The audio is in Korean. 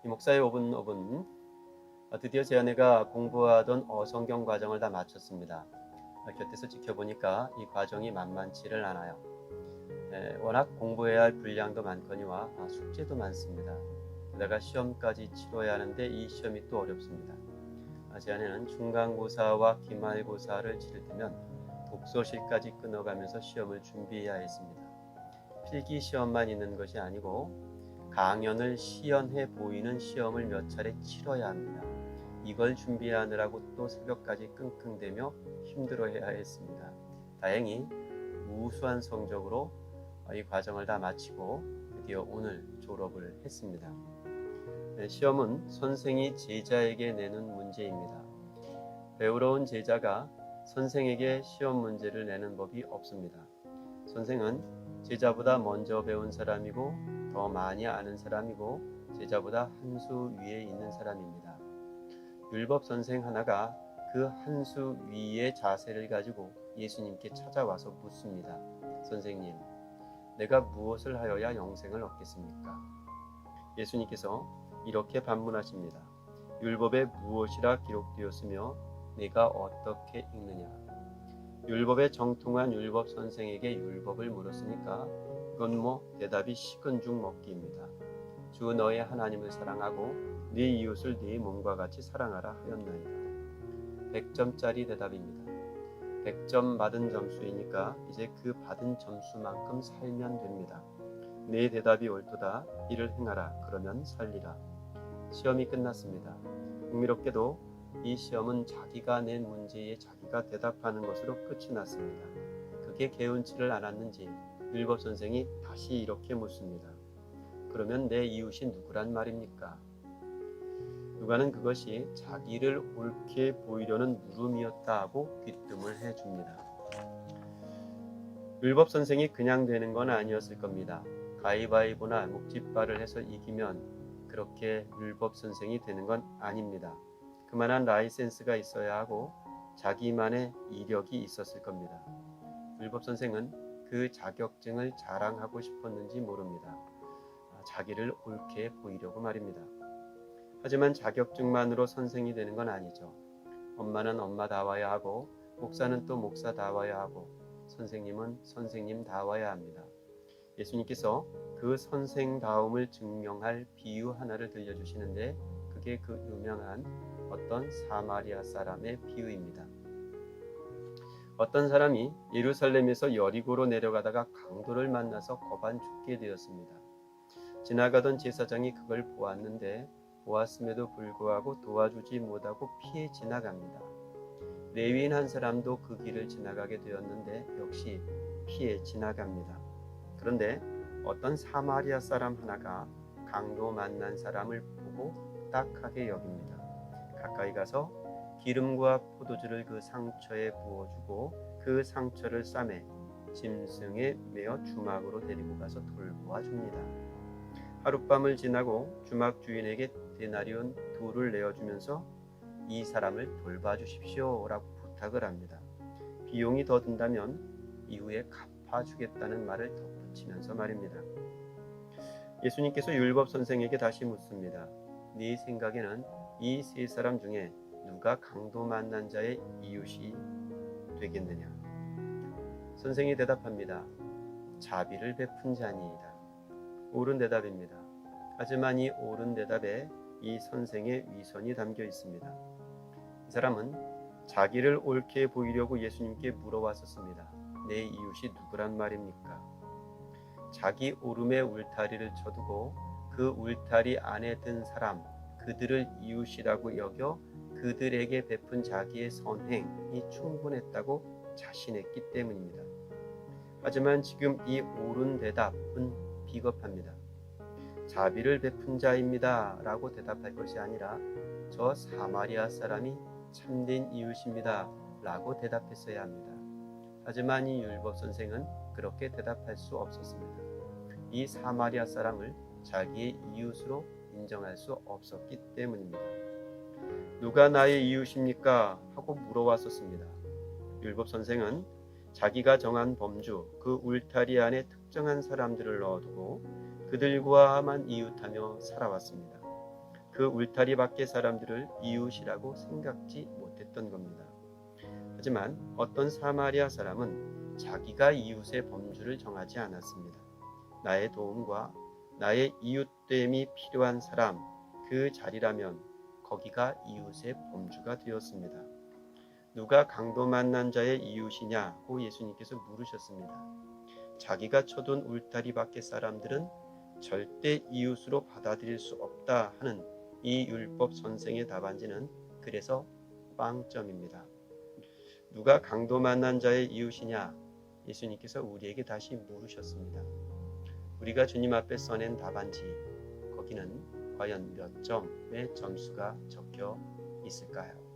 이 목사의 5분 5분 드디어 제 아내가 공부하던 어성경 과정을 다 마쳤습니다. 곁에서 지켜보니까 이 과정이 만만치를 않아요. 워낙 공부해야 할 분량도 많거니와 숙제도 많습니다. 게다가 시험까지 치러야 하는데 이 시험이 또 어렵습니다. 제 아내는 중간고사와 기말고사를 치를 때면 독서실까지 끊어가면서 시험을 준비해야 했습니다. 필기 시험만 있는 것이 아니고 강연을 시연해 보이는 시험을 몇 차례 치러야 합니다. 이걸 준비하느라고 또 새벽까지 끙끙대며 힘들어해야 했습니다. 다행히 우수한 성적으로 이 과정을 다 마치고 드디어 오늘 졸업을 했습니다. 시험은 선생이 제자에게 내는 문제입니다. 배우러 온 제자가 선생에게 시험 문제를 내는 법이 없습니다. 선생은 제자보다 먼저 배운 사람이고 더 많이 아는 사람이고 제자보다 한 수 위에 있는 사람입니다. 율법 선생 하나가 그 한 수 위의 자세를 가지고 예수님께 찾아와서 묻습니다. 선생님, 내가 무엇을 하여야 영생을 얻겠습니까? 예수님께서 이렇게 반문하십니다. 율법에 무엇이라 기록되었으며 내가 어떻게 읽느냐? 율법에 정통한 율법 선생에게 율법을 물었으니까 그건 대답이 식은 죽 먹기입니다. 주 너의 하나님을 사랑하고 네 이웃을 네 몸과 같이 사랑하라 하였나이다. 100점짜리 대답입니다. 100점 받은 점수이니까 이제 그 받은 점수만큼 살면 됩니다. 내 대답이 옳도다. 이를 행하라. 그러면 살리라. 시험이 끝났습니다. 흥미롭게도 이 시험은 자기가 낸 문제에 자기가 대답하는 것으로 끝이 났습니다. 그게 개운치를 않았는지 율법 선생이 다시 이렇게 묻습니다. 그러면 내 이웃이 누구란 말입니까? 누가는 그것이 자기를 옳게 보이려는 물음이었다 하고 귀뜸을 해줍니다. 율법 선생이 그냥 되는 건 아니었을 겁니다. 가위바위보나 묵찌발을 해서 이기면 그렇게 율법 선생이 되는 건 아닙니다. 그만한 라이센스가 있어야 하고 자기만의 이력이 있었을 겁니다. 율법 선생은 그 자격증을 자랑하고 싶었는지 모릅니다. 자기를 옳게 보이려고 말입니다. 하지만 자격증만으로 선생이 되는 건 아니죠. 엄마는 엄마다워야 하고 목사는 또 목사다워야 하고 선생님은 선생님다워야 합니다. 예수님께서 그 선생다움을 증명할 비유 하나를 들려주시는데 그게 그 유명한 어떤 사마리아 사람의 비유입니다. 어떤 사람이 예루살렘에서 여리고로 내려가다가 강도를 만나서 거반 죽게 되었습니다. 지나가던 제사장이 그걸 보았음에도 불구하고 도와주지 못하고 피해 지나갑니다. 레위인 한 사람도 그 길을 지나가게 되었는데 역시 피해 지나갑니다. 그런데 어떤 사마리아 사람 하나가 강도 만난 사람을 보고 딱하게 여깁니다. 가까이 가서 기름과 포도주를 그 상처에 부어주고 그 상처를 싸매 짐승에 메어 주막으로 데리고 가서 돌보아 줍니다. 하룻밤을 지나고 주막 주인에게 데나리온 2를 내어주면서 이 사람을 돌봐주십시오 라고 부탁을 합니다. 비용이 더 든다면 이후에 갚아주겠다는 말을 덧붙이면서 말입니다. 예수님께서 율법 선생에게 다시 묻습니다. 네 생각에는 이 세 사람 중에 누가 강도 만난 자의 이웃이 되겠느냐? 선생이 대답합니다. 자비를 베푼 자니이다. 옳은 대답입니다. 하지만 이 옳은 대답에 이 선생의 위선이 담겨 있습니다. 이 사람은 자기를 옳게 보이려고 예수님께 물어왔었습니다. 내 이웃이 누구란 말입니까? 자기 오름에 울타리를 쳐두고 그 울타리 안에 든 사람, 그들을 이웃이라고 여겨 그들에게 베푼 자기의 선행이 충분했다고 자신했기 때문입니다. 하지만 지금 이 옳은 대답은 비겁합니다. 자비를 베푼 자입니다 라고 대답할 것이 아니라 저 사마리아 사람이 참된 이웃입니다 라고 대답했어야 합니다. 하지만 이 율법 선생은 그렇게 대답할 수 없었습니다. 이 사마리아 사람을 자기의 이웃으로 인정할 수 없었기 때문입니다. 누가 나의 이웃입니까? 하고 물어왔었습니다. 율법 선생은 자기가 정한 범주, 그 울타리 안에 특정한 사람들을 넣어두고 그들과만 이웃하며 살아왔습니다. 그 울타리 밖의 사람들을 이웃이라고 생각지 못했던 겁니다. 하지만 어떤 사마리아 사람은 자기가 이웃의 범주를 정하지 않았습니다. 나의 도움과 나의 이웃됨이 필요한 사람, 그 자리라면 거기가 이웃의 범주가 되었습니다. 누가 강도 만난 자의 이웃이냐고 예수님께서 물으셨습니다. 자기가 쳐둔 울타리 밖의 사람들은 절대 이웃으로 받아들일 수 없다 하는 이 율법 선생의 답안지는 그래서 빵점입니다. 누가 강도 만난 자의 이웃이냐? 예수님께서 우리에게 다시 물으셨습니다. 우리가 주님 앞에 써낸 답안지, 거기는 과연 몇 점의 점수가 적혀 있을까요?